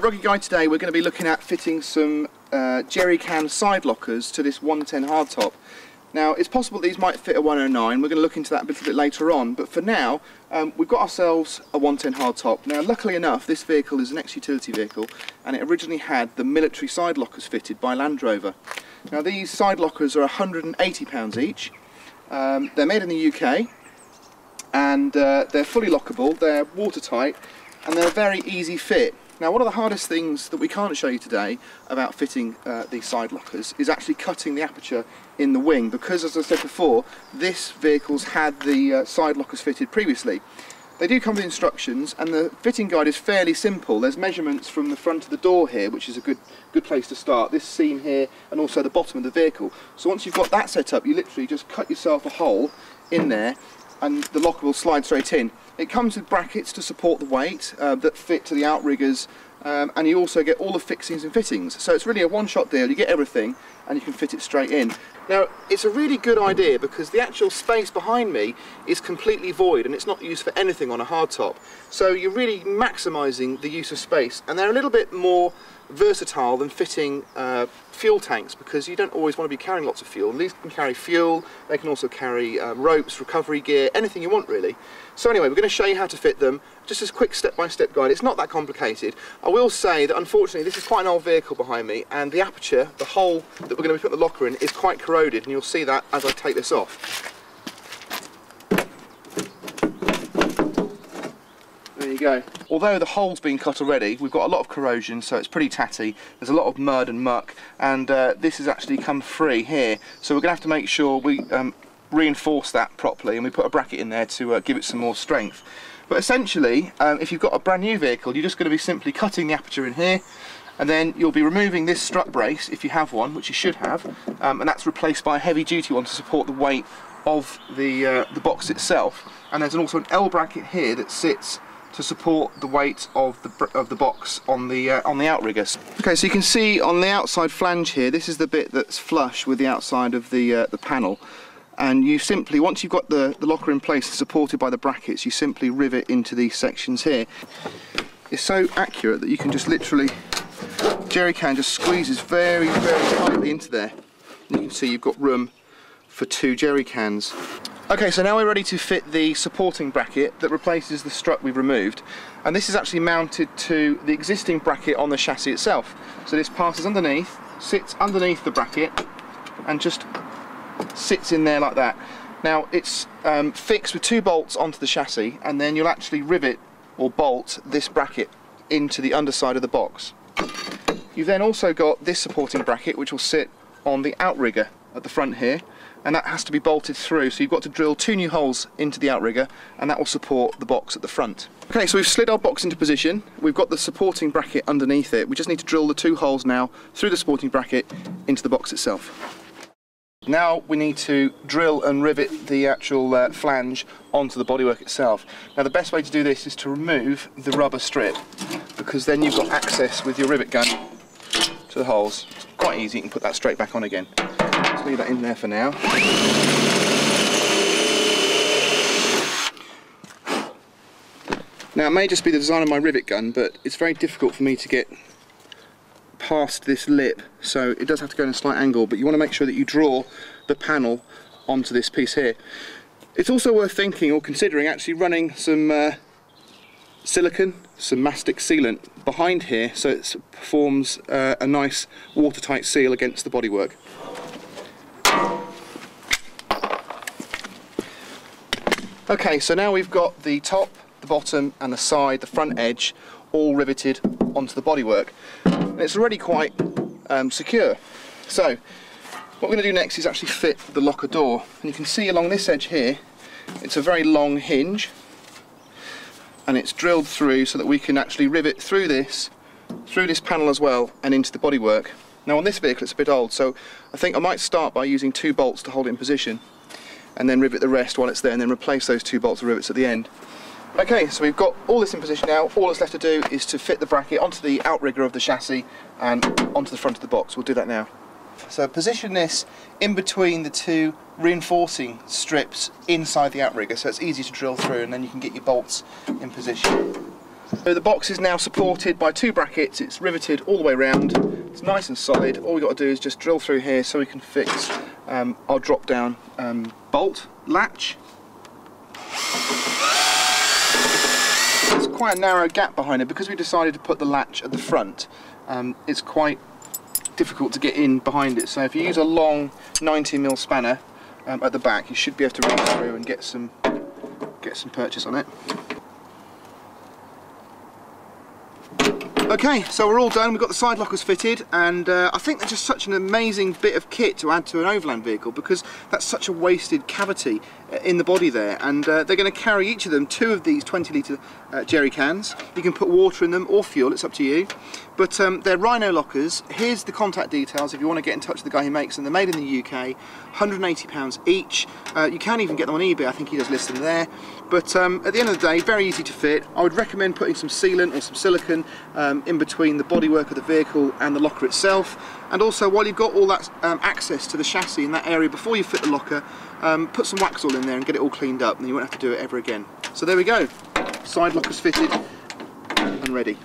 Rugged Guide today we're going to be looking at fitting some jerry can side lockers to this 110 hardtop. Now it's possible these might fit a 109, we're going to look into that a little bit later on, but for now we've got ourselves a 110 hardtop. Now luckily enough this vehicle is an ex-utility vehicle and it originally had the military side lockers fitted by Land Rover. Now these side lockers are £180 each, they're made in the UK and they're fully lockable, they're watertight and they're a very easy fit. Now one of the hardest things that we can't show you today about fitting these side lockers is actually cutting the aperture in the wing, because as I said before this vehicle's had the side lockers fitted previously. They do come with instructions and the fitting guide is fairly simple. There's measurements from the front of the door here, which is a good place to start, this seam here and also the bottom of the vehicle. So once you've got that set up you literally just cut yourself a hole in there and the locker will slide straight in. It comes with brackets to support the weight that fit to the Outriggers, and you also get all the fixings and fittings. So it's really a one-shot deal, you get everything and you can fit it straight in. Now it's a really good idea because the actual space behind me is completely void and it's not used for anything on a hardtop. So you're really maximising the use of space, and they're a little bit more versatile than fitting fuel tanks, because you don't always want to be carrying lots of fuel. These can carry fuel, they can also carry ropes, recovery gear, anything you want really. So anyway, we're going to show you how to fit them, just as a quick step-by-step guide. It's not that complicated. I will say that unfortunately this is quite an old vehicle behind me and the aperture, the hole that we're going to be putting the locker in, is quite corroded, and you'll see that as I take this off. There you go. Although the hole's been cut already, we've got a lot of corrosion, so it's pretty tatty. There's a lot of mud and muck, and this has actually come free here. So we're going to have to make sure we reinforce that properly, and we put a bracket in there to give it some more strength. But essentially, if you've got a brand new vehicle, you're just going to be simply cutting the aperture in here, and then you'll be removing this strut brace, if you have one, which you should have, and that's replaced by a heavy duty one to support the weight of the box itself. And there's also an L bracket here that sits to support the weight of the box on the Outriggers. Okay, so you can see on the outside flange here, this is the bit that's flush with the outside of the panel, and you simply, once you've got the locker in place supported by the brackets, you simply rivet into these sections here. It's so accurate that you can just literally, jerry can just squeezes very, very tightly into there. And you can see you've got room for 2 jerry cans. Okay, so now we're ready to fit the supporting bracket that replaces the strut we've removed, and this is actually mounted to the existing bracket on the chassis itself. So this passes underneath, sits underneath the bracket and just sits in there like that. Now it's fixed with 2 bolts onto the chassis, and then you'll actually rivet or bolt this bracket into the underside of the box. You've then also got this supporting bracket which will sit on the Outrigger at the front here, and that has to be bolted through, so you've got to drill 2 new holes into the Outrigger, and that will support the box at the front. Okay, so we've slid our box into position, we've got the supporting bracket underneath it, we just need to drill the 2 holes now through the supporting bracket into the box itself. Now we need to drill and rivet the actual flange onto the bodywork itself. Now the best way to do this is to remove the rubber strip, because then you've got access with your rivet gun to the holes. It's quite easy, you can put that straight back on again. Let's leave that in there for now. Now it may just be the design of my rivet gun, but it's very difficult for me to get past this lip, so it does have to go in a slight angle, but you want to make sure that you draw the panel onto this piece here. It's also worth thinking or considering actually running some silicone, some mastic sealant behind here, so it forms a nice watertight seal against the bodywork. Okay, so now we've got the top, the bottom and the side, the front edge all riveted onto the bodywork. And it's already quite secure. So what we're going to do next is actually fit the locker door, and you can see along this edge here it's a very long hinge, and it's drilled through so that we can actually rivet through this panel as well and into the bodywork. Now on this vehicle it's a bit old, so I think I might start by using 2 bolts to hold it in position and then rivet the rest while it's there, and then replace those 2 bolts with rivets at the end. Okay, so we've got all this in position now. All that's left to do is to fit the bracket onto the outrigger of the chassis and onto the front of the box. We'll do that now. So position this in between the 2 reinforcing strips inside the outrigger, so it's easy to drill through, and then you can get your bolts in position. So the box is now supported by 2 brackets, it's riveted all the way around, it's nice and solid. All we've got to do is just drill through here so we can fix our drop down bolt latch. There's quite a narrow gap behind it because we decided to put the latch at the front. It's quite difficult to get in behind it, so if you use a long 90mm spanner at the back, you should be able to reach through and get some purchase on it. Okay, so we're all done, we've got the side lockers fitted, and I think they're just such an amazing bit of kit to add to an overland vehicle, because that's such a wasted cavity in the body there, and they're going to carry each of them 2 of these 20 litre jerry cans. You can put water in them or fuel, it's up to you, but they're Rhino lockers. Here's the contact details if you want to get in touch with the guy who makes them. They're made in the UK, £180 each. You can even get them on eBay, I think he does list them there. But at the end of the day, very easy to fit. I would recommend putting some sealant or some silicone in between the bodywork of the vehicle and the locker itself. And also, while you've got all that access to the chassis in that area before you fit the locker, put some Waxall in there and get it all cleaned up, and you won't have to do it ever again. So there we go, side lockers fitted and ready.